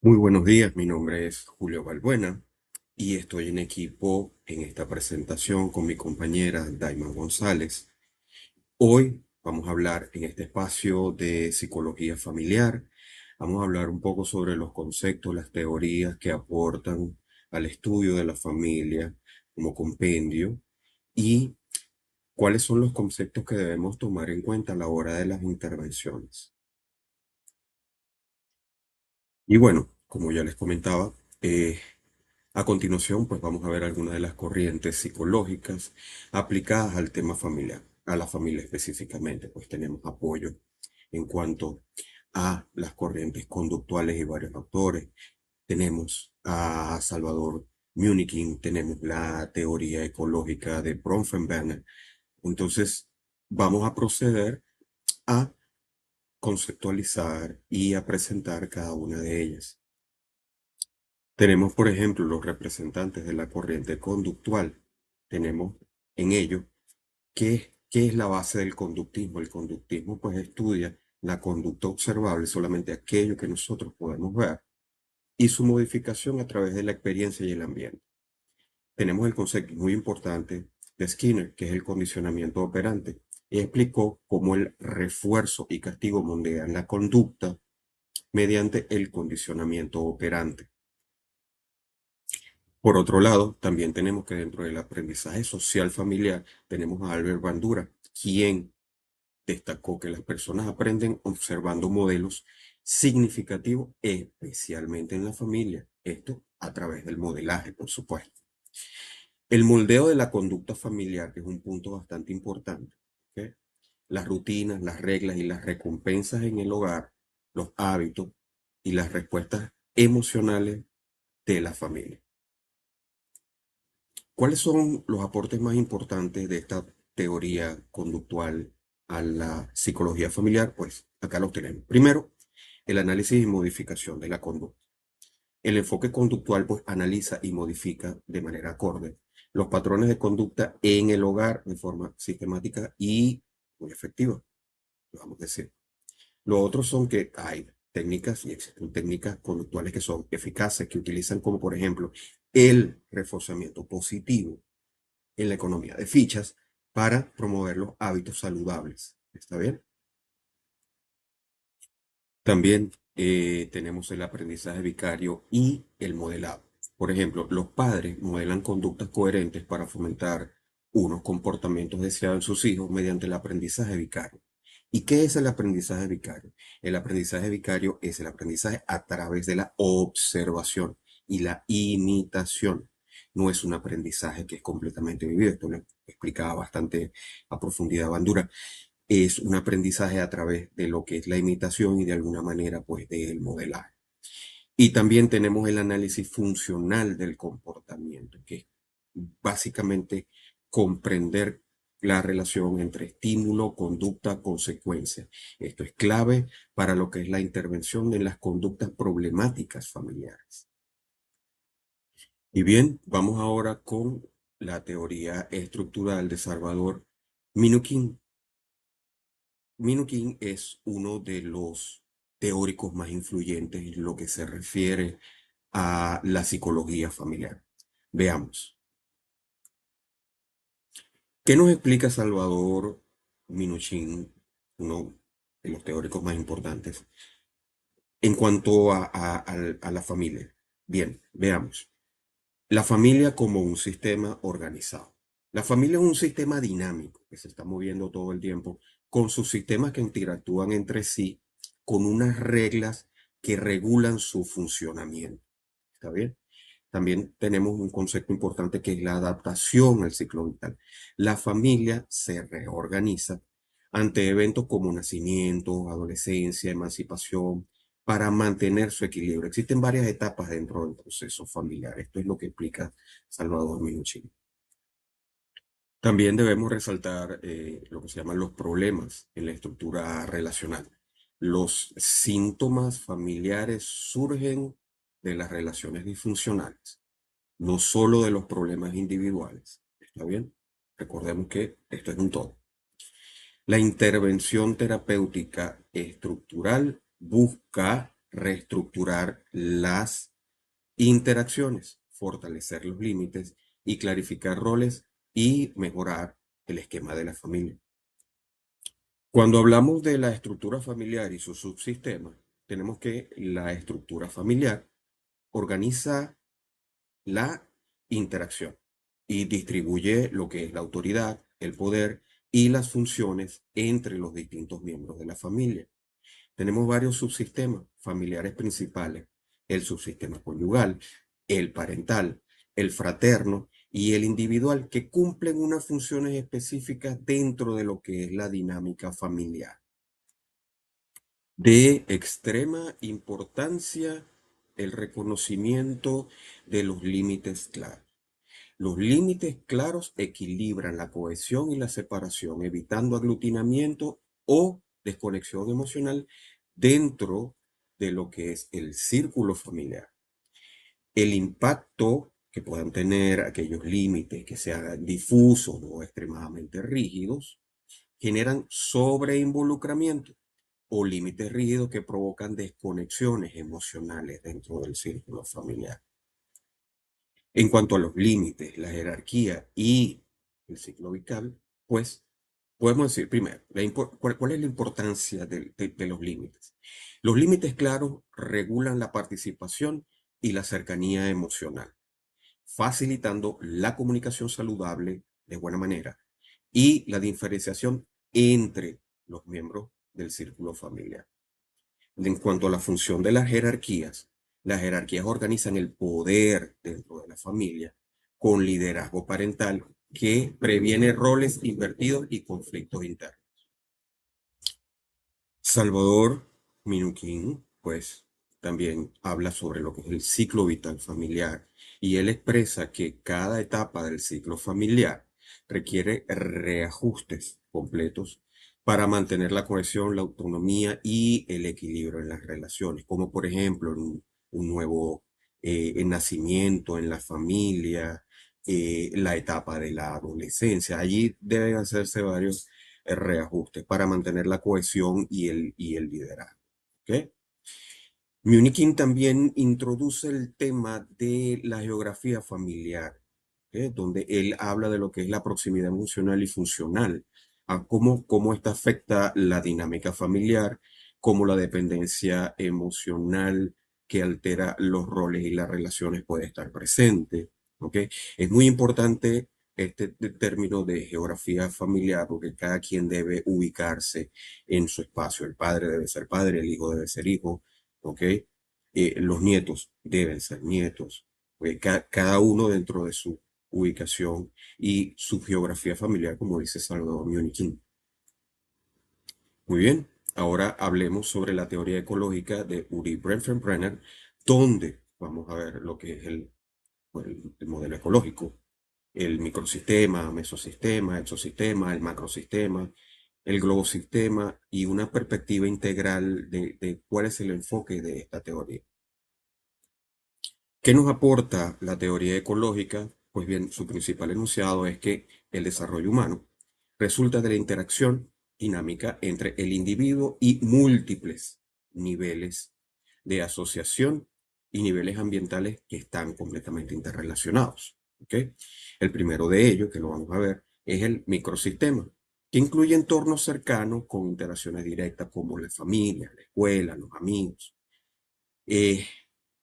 Muy buenos días, mi nombre es Julio Balbuena y estoy en equipo en esta presentación con mi compañera Daima González. Hoy vamos a hablar en este espacio de psicología familiar. Vamos a hablar un poco sobre los conceptos, las teorías que aportan al estudio de la familia como compendio y cuáles son los conceptos que debemos tomar en cuenta a la hora de las intervenciones. Y bueno, como ya les comentaba, a continuación, pues vamos a ver algunas de las corrientes psicológicas aplicadas al tema familiar, a la familia específicamente, pues tenemos apoyo en cuanto a las corrientes conductuales y varios autores. Tenemos a Salvador Muniching, tenemos la teoría ecológica de Bronfenbrenner. Entonces, vamos a proceder a conceptualizar y a presentar cada una de ellas. Tenemos, por ejemplo, los representantes de la corriente conductual. Tenemos en ello qué es la base del conductismo. El conductismo pues estudia la conducta observable, solamente aquello que nosotros podemos ver, y su modificación a través de la experiencia y el ambiente. Tenemos el concepto muy importante de Skinner, que es el condicionamiento operante, y explicó cómo el refuerzo y castigo moldean la conducta mediante el condicionamiento operante. Por otro lado, también tenemos que dentro del aprendizaje social familiar tenemos a Albert Bandura, quien destacó que las personas aprenden observando modelos significativos, especialmente en la familia. Esto a través del modelaje, por supuesto. El moldeo de la conducta familiar, que es un punto bastante importante. ¿Ok? Las rutinas, las reglas y las recompensas en el hogar, los hábitos y las respuestas emocionales de la familia. ¿Cuáles son los aportes más importantes de esta teoría conductual a la psicología familiar? Pues acá los tenemos. Primero, el análisis y modificación de la conducta. El enfoque conductual pues analiza y modifica de manera acorde los patrones de conducta en el hogar de forma sistemática y muy efectiva, vamos a decir. Los otros son que hay técnicas y existen técnicas conductuales que son eficaces, que utilizan como por ejemplo el reforzamiento positivo en la economía de fichas para promover los hábitos saludables. ¿Está bien? También tenemos el aprendizaje vicario y el modelado. Por ejemplo, los padres modelan conductas coherentes para fomentar unos comportamientos deseados en sus hijos mediante el aprendizaje vicario. ¿Y qué es el aprendizaje vicario? El aprendizaje vicario es el aprendizaje a través de la observación y la imitación. No es un aprendizaje que es completamente vivido. Esto lo explicaba bastante a profundidad Bandura. Es un aprendizaje a través de lo que es la imitación y de alguna manera pues del modelaje. Y también tenemos el análisis funcional del comportamiento, que es básicamente comprender la relación entre estímulo, conducta, consecuencia. Esto es clave para lo que es la intervención en las conductas problemáticas familiares. Y bien, vamos ahora con la teoría estructural de Salvador Minuchin. Minuchin es uno de los teóricos más influyentes en lo que se refiere a la psicología familiar. Veamos, ¿qué nos explica Salvador Minuchin, uno de los teóricos más importantes, en cuanto a la familia? Bien, veamos. La familia como un sistema organizado. La familia es un sistema dinámico que se está moviendo todo el tiempo con sus sistemas que interactúan entre sí con unas reglas que regulan su funcionamiento. ¿Está bien? También tenemos un concepto importante que es la adaptación al ciclo vital. La familia se reorganiza ante eventos como nacimiento, adolescencia, emancipación, para mantener su equilibrio. Existen varias etapas dentro del proceso familiar. Esto es lo que explica Salvador Minuchin. También debemos resaltar lo que se llaman los problemas en la estructura relacional. Los síntomas familiares surgen de las relaciones disfuncionales, no solo de los problemas individuales. ¿Está bien? Recordemos que esto es un todo. La intervención terapéutica estructural busca reestructurar las interacciones, fortalecer los límites y clarificar roles y mejorar el esquema de la familia. Cuando hablamos de la estructura familiar y sus subsistemas, tenemos que la estructura familiar organiza la interacción y distribuye lo que es la autoridad, el poder y las funciones entre los distintos miembros de la familia. Tenemos varios subsistemas familiares principales: el subsistema conyugal, el parental, el fraterno y el individual, que cumplen unas funciones específicas dentro de lo que es la dinámica familiar. De extrema importancia el reconocimiento de los límites claros. Los límites claros equilibran la cohesión y la separación, evitando aglutinamiento o desconexión emocional dentro de lo que es el círculo familiar. El impacto que puedan tener aquellos límites que sean difusos o extremadamente rígidos generan sobreinvolucramiento o límites rígidos que provocan desconexiones emocionales dentro del círculo familiar. En cuanto a los límites, la jerarquía y el ciclo vital, pues podemos decir primero, ¿cuál es la importancia de los límites? Los límites claros regulan la participación y la cercanía emocional, facilitando la comunicación saludable de buena manera y la diferenciación entre los miembros del círculo familiar. En cuanto a la función de las jerarquías organizan el poder dentro de la familia con liderazgo parental que previene roles invertidos y conflictos internos. Salvador Minuchin, pues, también habla sobre lo que es el ciclo vital familiar y él expresa que cada etapa del ciclo familiar requiere reajustes completos para mantener la cohesión, la autonomía y el equilibrio en las relaciones, como por ejemplo en un nuevo nacimiento en la familia, la etapa de la adolescencia. Allí deben hacerse varios reajustes para mantener la cohesión y el liderazgo. ¿Ok? Munikin también introduce el tema de la geografía familiar, ¿ok? Donde él habla de lo que es la proximidad emocional y funcional, a cómo esta afecta la dinámica familiar, cómo la dependencia emocional que altera los roles y las relaciones puede estar presente. ¿Ok? Es muy importante este término de geografía familiar porque cada quien debe ubicarse en su espacio. El padre debe ser padre, el hijo debe ser hijo. ¿Ok? Los nietos deben ser nietos, cada uno dentro de su ubicación y su geografía familiar, como dice Salvador Munikin. Muy bien, ahora hablemos sobre la teoría ecológica de Uri Brenner, donde vamos a ver lo que es el modelo ecológico, el microsistema, mesosistema, exosistema, el macrosistema, el globosistema y una perspectiva integral de cuál es el enfoque de esta teoría. ¿Qué nos aporta la teoría ecológica? Pues bien, su principal enunciado es que el desarrollo humano resulta de la interacción dinámica entre el individuo y múltiples niveles de asociación y niveles ambientales que están completamente interrelacionados. ¿Ok? El primero de ellos, que lo vamos a ver, es el microsistema, que incluye entornos cercanos con interacciones directas como la familia, la escuela, los amigos. Eh,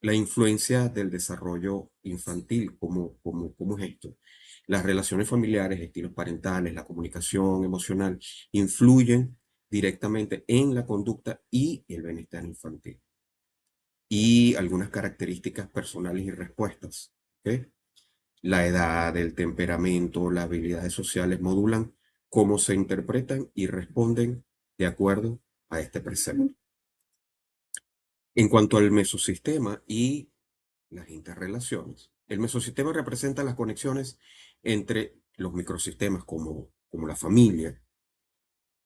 la influencia del desarrollo infantil, ¿cómo es esto? Las relaciones familiares, estilos parentales, la comunicación emocional, influyen directamente en la conducta y el bienestar infantil. Y algunas características personales y respuestas. ¿Ok? La edad, el temperamento, las habilidades sociales modulan cómo se interpretan y responden de acuerdo a este precepto. En cuanto al mesosistema y las interrelaciones, el mesosistema representa las conexiones entre los microsistemas como la familia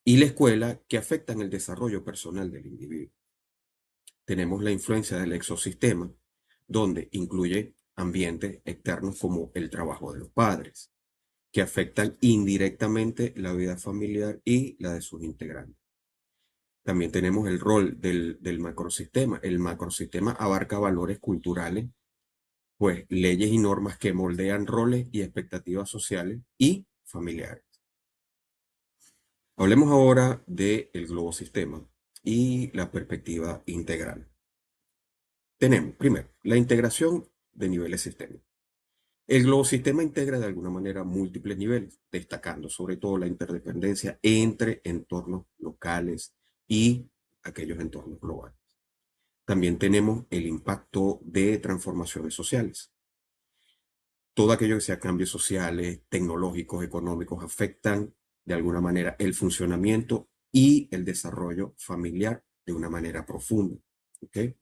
y la escuela que afectan el desarrollo personal del individuo. Tenemos la influencia del exosistema, donde incluye ambientes externos como el trabajo de los padres, que afectan indirectamente la vida familiar y la de sus integrantes. También tenemos el rol del macrosistema. El macrosistema abarca valores culturales, pues leyes y normas que moldean roles y expectativas sociales y familiares. Hablemos ahora del globosistema y la perspectiva integral. Tenemos, primero, la integración de niveles sistémicos. El globosistema integra de alguna manera múltiples niveles, destacando sobre todo la interdependencia entre entornos locales y aquellos entornos globales. También tenemos el impacto de transformaciones sociales. Todo aquello que sea cambios sociales, tecnológicos, económicos, afectan de alguna manera el funcionamiento y el desarrollo familiar de una manera profunda. ¿Okay?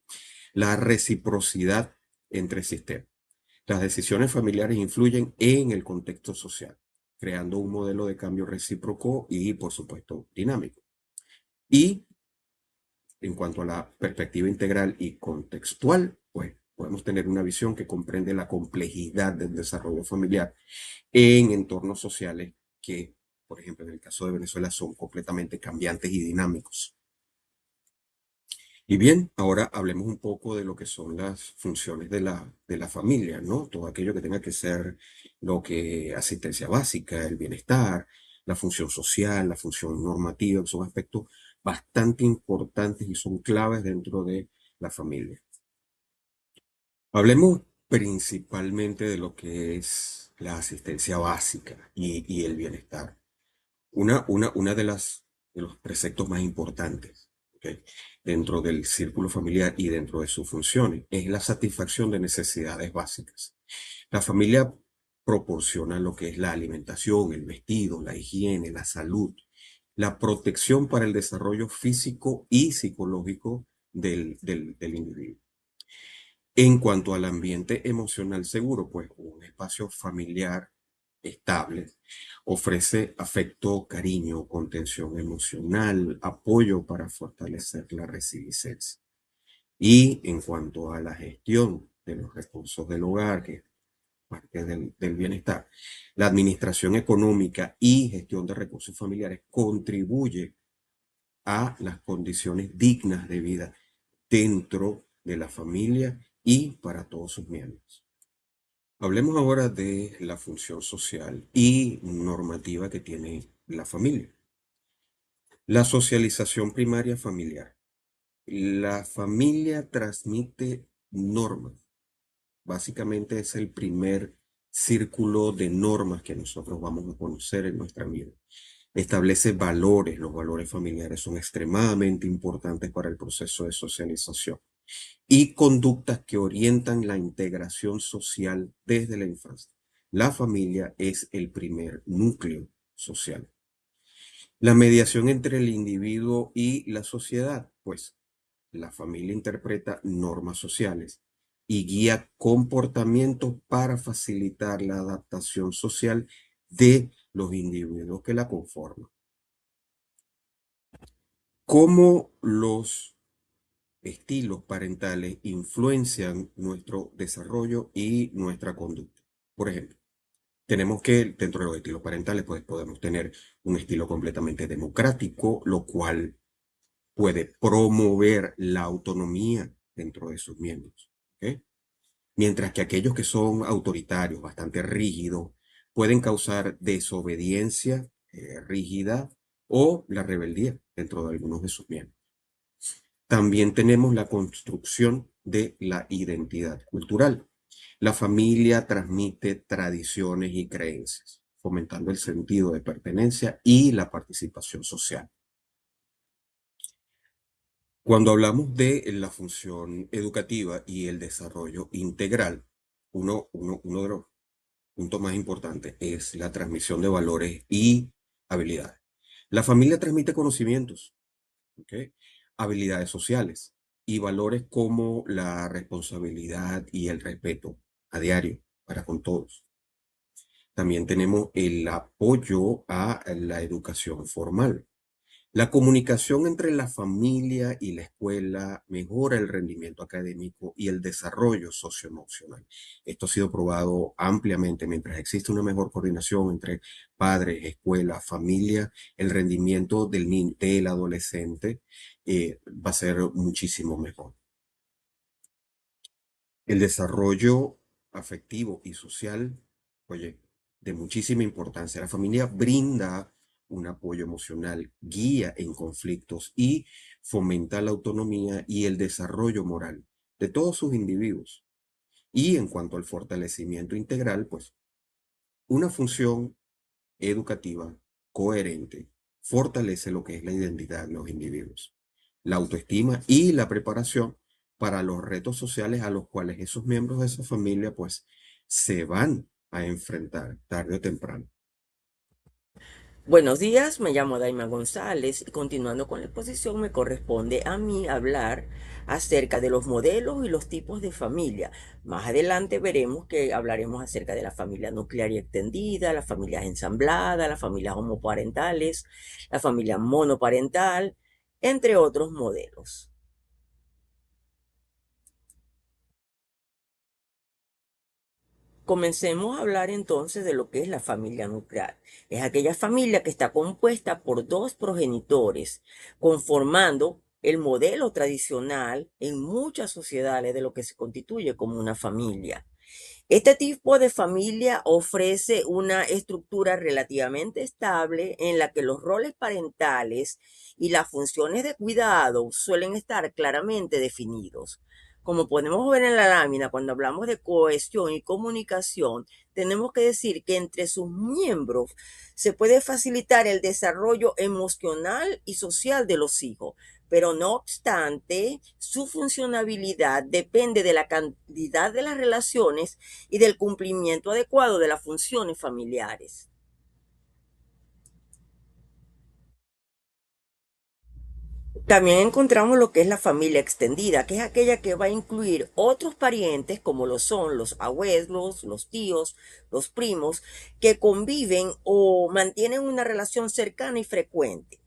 La reciprocidad entre sistemas. Las decisiones familiares influyen en el contexto social, creando un modelo de cambio recíproco y, por supuesto, dinámico. Y en cuanto a la perspectiva integral y contextual, pues podemos tener una visión que comprende la complejidad del desarrollo familiar en entornos sociales que, por ejemplo, en el caso de Venezuela, son completamente cambiantes y dinámicos. Y bien, ahora hablemos un poco de lo que son las funciones de la familia, ¿no? Todo aquello que tenga que ser lo que asistencia básica, el bienestar, la función social, la función normativa, que son aspectos bastante importantes y son claves dentro de la familia. Hablemos principalmente de lo que es la asistencia básica y el bienestar. Una de los preceptos más importantes, ¿ok? Dentro del círculo familiar y dentro de sus funciones es la satisfacción de necesidades básicas. La familia proporciona lo que es la alimentación, el vestido, la higiene, la salud, la protección para el desarrollo físico y psicológico del individuo. En cuanto al ambiente emocional seguro, pues un espacio familiar estable ofrece afecto, cariño, contención emocional, apoyo para fortalecer la resiliencia. Y en cuanto a la gestión de los recursos del hogar, que es parte del bienestar, la administración económica y gestión de recursos familiares contribuye a las condiciones dignas de vida dentro de la familia y para todos sus miembros. Hablemos ahora de la función social y normativa que tiene la familia. La socialización primaria familiar. La familia transmite normas. Básicamente es el primer círculo de normas que nosotros vamos a conocer en nuestra vida. Establece valores. Los valores familiares son extremadamente importantes para el proceso de socialización y conductas que orientan la integración social desde la infancia. La familia es el primer núcleo social. La mediación entre el individuo y la sociedad, pues la familia interpreta normas sociales y guía comportamientos para facilitar la adaptación social de los individuos que la conforman. ¿Cómo los estilos parentales influencian nuestro desarrollo y nuestra conducta? Por ejemplo, tenemos que dentro de los estilos parentales, pues podemos tener un estilo completamente democrático, lo cual puede promover la autonomía dentro de sus miembros. ¿Ok? Mientras que aquellos que son autoritarios, bastante rígidos, pueden causar desobediencia rígida o la rebeldía dentro de algunos de sus miembros. También tenemos la construcción de la identidad cultural. La familia transmite tradiciones y creencias, fomentando el sentido de pertenencia y la participación social. Cuando hablamos de la función educativa y el desarrollo integral, uno de los puntos más importantes es la transmisión de valores y habilidades. La familia transmite conocimientos, ¿ok? Habilidades sociales y valores como la responsabilidad y el respeto a diario para con todos. También tenemos el apoyo a la educación formal. La comunicación entre la familia y la escuela mejora el rendimiento académico y el desarrollo socioemocional. Esto ha sido probado ampliamente. Mientras existe una mejor coordinación entre padres, escuela, familia, el rendimiento del adolescente va a ser muchísimo mejor. El desarrollo afectivo y social, oye, de muchísima importancia. La familia brinda un apoyo emocional, guía en conflictos y fomenta la autonomía y el desarrollo moral de todos sus individuos. Y en cuanto al fortalecimiento integral, pues una función educativa coherente fortalece lo que es la identidad de los individuos, la autoestima y la preparación para los retos sociales a los cuales esos miembros de esa familia pues se van a enfrentar tarde o temprano. Buenos días, me llamo Daima González y continuando con la exposición me corresponde a mí hablar acerca de los modelos y los tipos de familia. Más adelante veremos que hablaremos acerca de la familia nuclear y extendida, las familias ensambladas, las familias homoparentales, la familia monoparental, entre otros modelos. Comencemos a hablar entonces de lo que es la familia nuclear. Es aquella familia que está compuesta por dos progenitores, conformando el modelo tradicional en muchas sociedades de lo que se constituye como una familia. Este tipo de familia ofrece una estructura relativamente estable en la que los roles parentales y las funciones de cuidado suelen estar claramente definidos. Como podemos ver en la lámina, cuando hablamos de cohesión y comunicación, tenemos que decir que entre sus miembros se puede facilitar el desarrollo emocional y social de los hijos, pero no obstante, su funcionabilidad depende de la cantidad de las relaciones y del cumplimiento adecuado de las funciones familiares. También encontramos lo que es la familia extendida, que es aquella que va a incluir otros parientes como lo son los abuelos, los tíos, los primos, que conviven o mantienen una relación cercana y frecuente.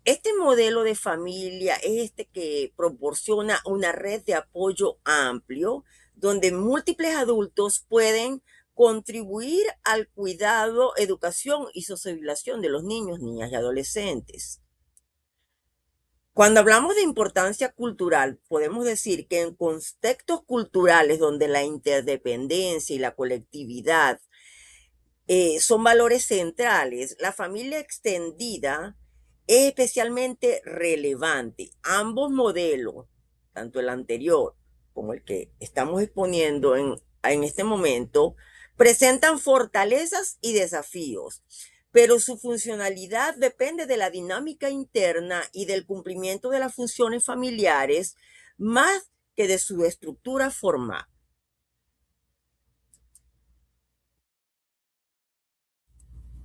Este modelo de familia es este que proporciona una red de apoyo amplio donde múltiples adultos pueden contribuir al cuidado, educación y socialización de los niños, niñas y adolescentes. Cuando hablamos de importancia cultural, podemos decir que en contextos culturales donde la interdependencia y la colectividad son valores centrales, la familia extendida es especialmente relevante. Ambos modelos, tanto el anterior como el que estamos exponiendo en este momento, presentan fortalezas y desafíos, pero su funcionalidad depende de la dinámica interna y del cumplimiento de las funciones familiares más que de su estructura formal.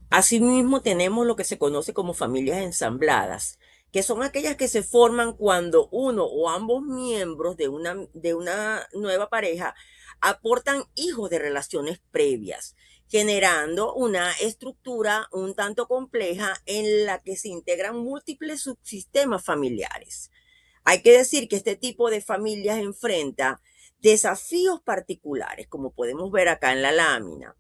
Asimismo, tenemos lo que se conoce como familias ensambladas, que son aquellas que se forman cuando uno o ambos miembros de una nueva pareja aportan hijos de relaciones previas, generando una estructura un tanto compleja en la que se integran múltiples subsistemas familiares. Hay que decir que este tipo de familias enfrenta desafíos particulares, como podemos ver acá en la lámina,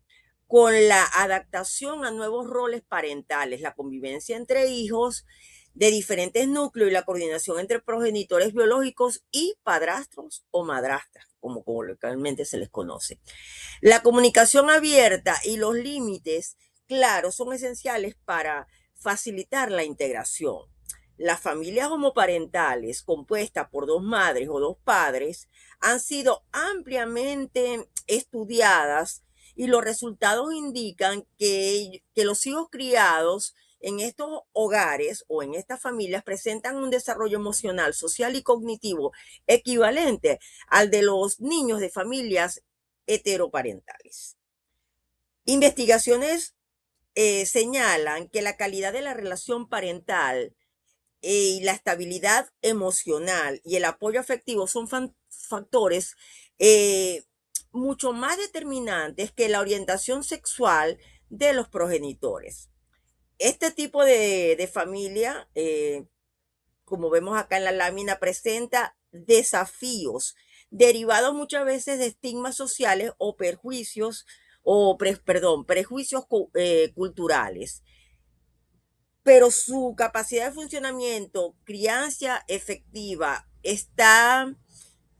con la adaptación a nuevos roles parentales, la convivencia entre hijos de diferentes núcleos y la coordinación entre progenitores biológicos y padrastros o madrastras, como coloquialmente se les conoce. La comunicación abierta y los límites claros son esenciales para facilitar la integración. Las familias homoparentales compuestas por dos madres o dos padres han sido ampliamente estudiadas y los resultados indican que los hijos criados en estos hogares o en estas familias presentan un desarrollo emocional, social y cognitivo equivalente al de los niños de familias heteroparentales. Investigaciones señalan que la calidad de la relación parental y la estabilidad emocional y el apoyo afectivo son factores eh, mucho más determinantes que la orientación sexual de los progenitores. Este tipo de familia, como vemos acá en la lámina, presenta desafíos derivados muchas veces de estigmas sociales o perjuicios, o prejuicios culturales. pero su capacidad de funcionamiento, crianza efectiva, está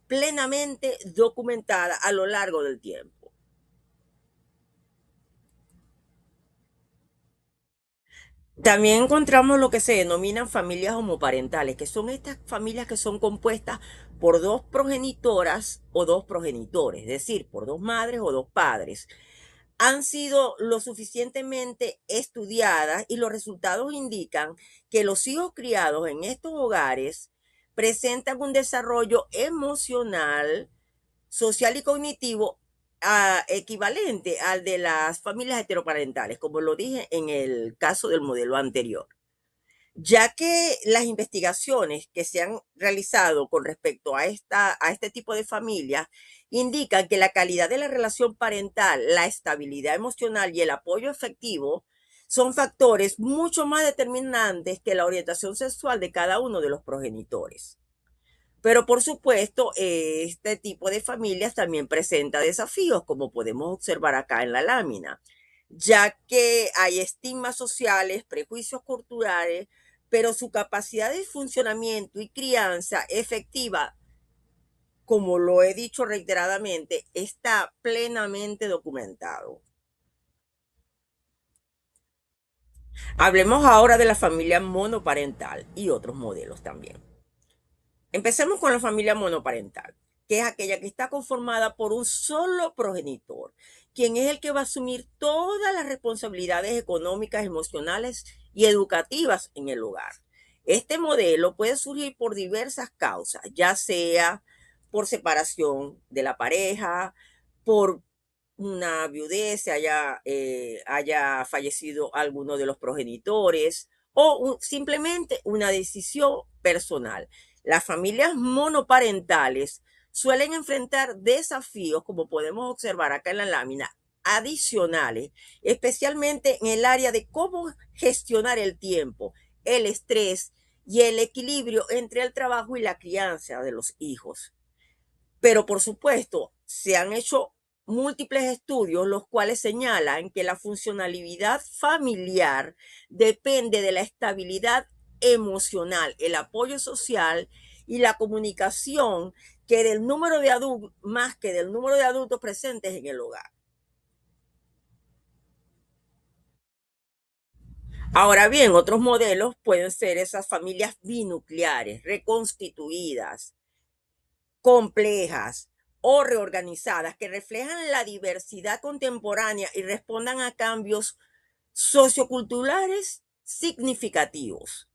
plenamente documentada a lo largo del tiempo. También encontramos lo que se denominan familias homoparentales, que son estas familias que son compuestas por dos progenitoras o dos progenitores, es decir, por dos madres o dos padres. Han sido lo suficientemente estudiadas y los resultados indican que los hijos criados en estos hogares presentan un desarrollo emocional, social y cognitivo equivalente al de las familias heteroparentales, como lo dije en el caso del modelo anterior, ya que las investigaciones que se han realizado con respecto a este tipo de familias indican que la calidad de la relación parental, la estabilidad emocional y el apoyo efectivo son factores mucho más determinantes que la orientación sexual de cada uno de los progenitores. Pero por supuesto, este tipo de familias también presenta desafíos, como podemos observar acá en la lámina, ya que hay estigmas sociales, prejuicios culturales, pero su capacidad de funcionamiento y crianza efectiva, como lo he dicho reiteradamente, está plenamente documentado. Hablemos ahora de la familia monoparental y otros modelos también. Empecemos con la familia monoparental, que es aquella que está conformada por un solo progenitor, quien es el que va a asumir todas las responsabilidades económicas, emocionales y educativas en el hogar. Este modelo puede surgir por diversas causas, ya sea por separación de la pareja, por una viudez, haya fallecido alguno de los progenitores o simplemente una decisión personal. Las familias monoparentales suelen enfrentar desafíos, como podemos observar acá en la lámina, adicionales, especialmente en el área de cómo gestionar el tiempo, el estrés y el equilibrio entre el trabajo y la crianza de los hijos. Pero por supuesto, se han hecho múltiples estudios los cuales señalan que la funcionalidad familiar depende de la estabilidad emocional, el apoyo social y la comunicación que del número de adultos, más que del número de adultos presentes en el hogar. Ahora bien, otros modelos pueden ser esas familias binucleares, reconstituidas, complejas o reorganizadas que reflejan la diversidad contemporánea y respondan a cambios socioculturales significativos.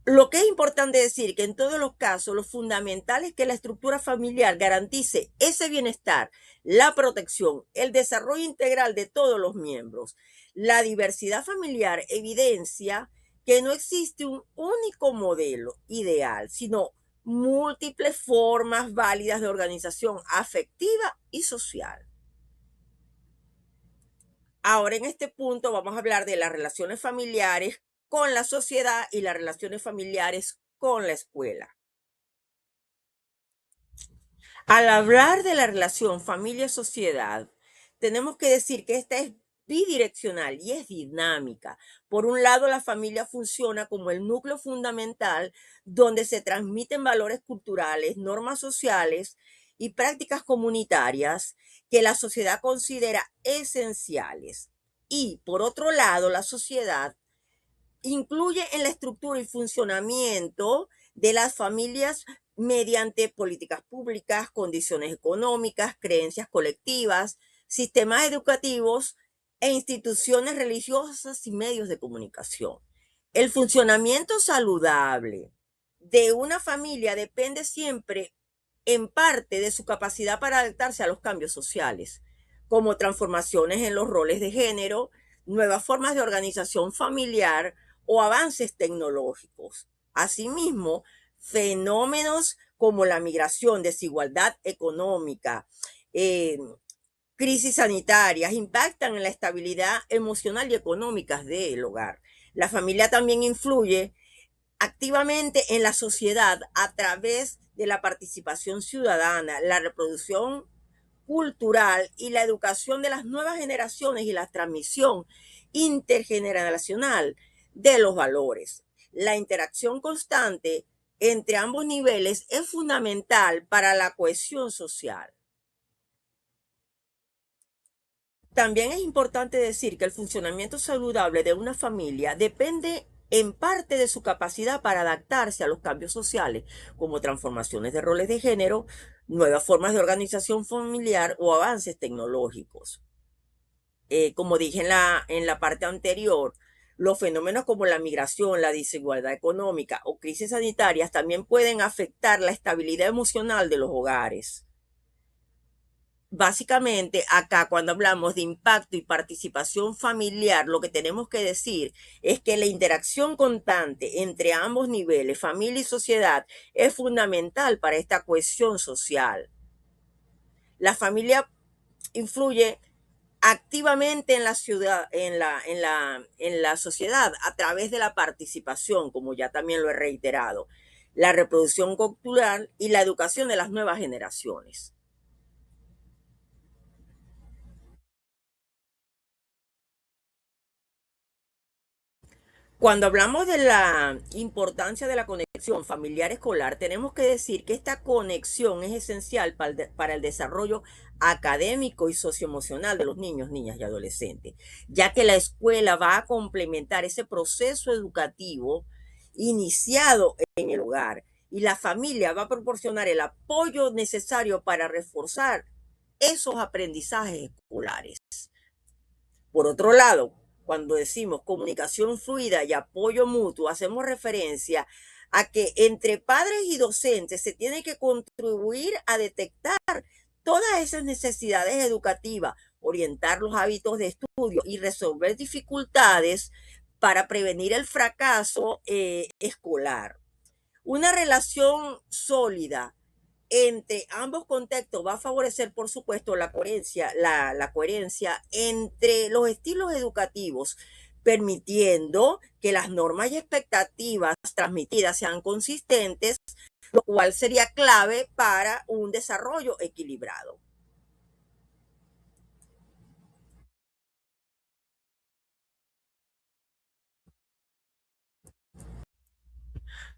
Lo que es importante decir que en todos los casos lo fundamental es que la estructura familiar garantice ese bienestar, la protección, el desarrollo integral de todos los miembros. La diversidad familiar evidencia que no existe un único modelo ideal, sino múltiples formas válidas de organización afectiva y social. Ahora en este punto vamos a hablar de las relaciones familiares con la sociedad y las relaciones familiares con la escuela. Al hablar de la relación familia-sociedad, tenemos que decir que esta es bidireccional y es dinámica. Por un lado, la familia funciona como el núcleo fundamental donde se transmiten valores culturales, normas sociales y prácticas comunitarias que la sociedad considera esenciales. Y por otro lado, la sociedad incluye en la estructura y funcionamiento de las familias mediante políticas públicas, condiciones económicas, creencias colectivas, sistemas educativos e instituciones religiosas y medios de comunicación. El funcionamiento saludable de una familia depende siempre en parte de su capacidad para adaptarse a los cambios sociales, como transformaciones en los roles de género, nuevas formas de organización familiar o avances tecnológicos. Asimismo, fenómenos como la migración, desigualdad económica, eh, crisis sanitarias impactan en la estabilidad emocional y económica del hogar. La familia también influye activamente en la sociedad a través de la participación ciudadana, la reproducción cultural y la educación de las nuevas generaciones y la transmisión intergeneracional de los valores. La interacción constante entre ambos niveles es fundamental para la cohesión social. También es importante decir que el funcionamiento saludable de una familia depende en parte de su capacidad para adaptarse a los cambios sociales, como transformaciones de roles de género, nuevas formas de organización familiar o avances tecnológicos. Como dije en la parte anterior, los fenómenos como la migración, la desigualdad económica o crisis sanitarias también pueden afectar la estabilidad emocional de los hogares. Básicamente, acá cuando hablamos de impacto y participación familiar, lo que tenemos que decir es que la interacción constante entre ambos niveles, familia y sociedad, es fundamental para esta cohesión social. La familia influye activamente en la ciudad, en la sociedad a través de la participación, como ya también lo he reiterado, la reproducción cultural y la educación de las nuevas generaciones. Cuando hablamos de la importancia de la conexión familiar escolar, tenemos que decir que esta conexión es esencial para el desarrollo académico y socioemocional de los niños, niñas y adolescentes, ya que la escuela va a complementar ese proceso educativo iniciado en el hogar y la familia va a proporcionar el apoyo necesario para reforzar esos aprendizajes escolares. Por otro lado, cuando decimos comunicación fluida y apoyo mutuo, hacemos referencia a que entre padres y docentes se tiene que contribuir a detectar todas esas necesidades educativas, orientar los hábitos de estudio y resolver dificultades para prevenir el fracaso escolar. Una relación sólida entre ambos contextos va a favorecer, por supuesto, la coherencia entre los estilos educativos, permitiendo que las normas y expectativas transmitidas sean consistentes, lo cual sería clave para un desarrollo equilibrado.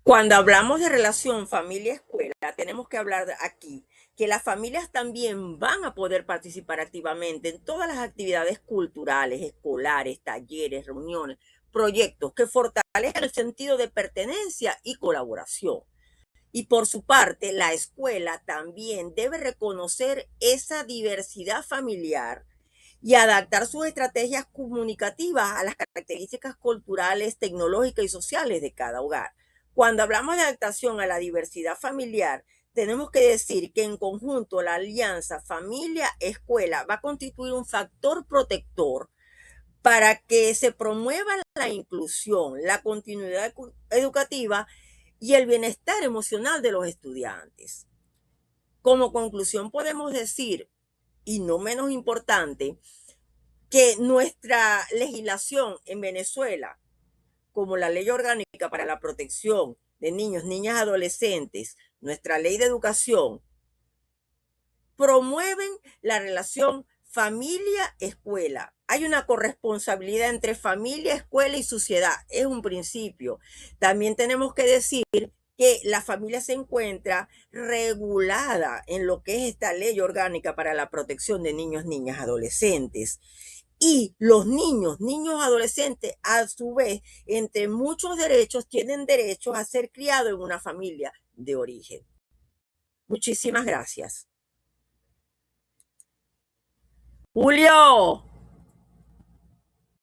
Cuando hablamos de relación familia-escuela, tenemos que hablar aquí que las familias también van a poder participar activamente en todas las actividades culturales, escolares, talleres, reuniones, proyectos que fortalezcan el sentido de pertenencia y colaboración. Y por su parte, la escuela también debe reconocer esa diversidad familiar y adaptar sus estrategias comunicativas a las características culturales, tecnológicas y sociales de cada hogar. Cuando hablamos de adaptación a la diversidad familiar, tenemos que decir que en conjunto la alianza familia-escuela va a constituir un factor protector para que se promueva la inclusión, la continuidad educativa y el bienestar emocional de los estudiantes. Como conclusión podemos decir, y no menos importante, que nuestra legislación en Venezuela, como la Ley Orgánica para la Protección de Niños, Niñas y Adolescentes, nuestra Ley de Educación, promueven la relación familia-escuela. Hay una corresponsabilidad entre familia, escuela y sociedad. Es un principio. También tenemos que decir que la familia se encuentra regulada en lo que es esta ley orgánica para la protección de niños, niñas, adolescentes. Y los niños, niños adolescentes, a su vez, entre muchos derechos, tienen derecho a ser criados en una familia de origen. Muchísimas gracias. Julio.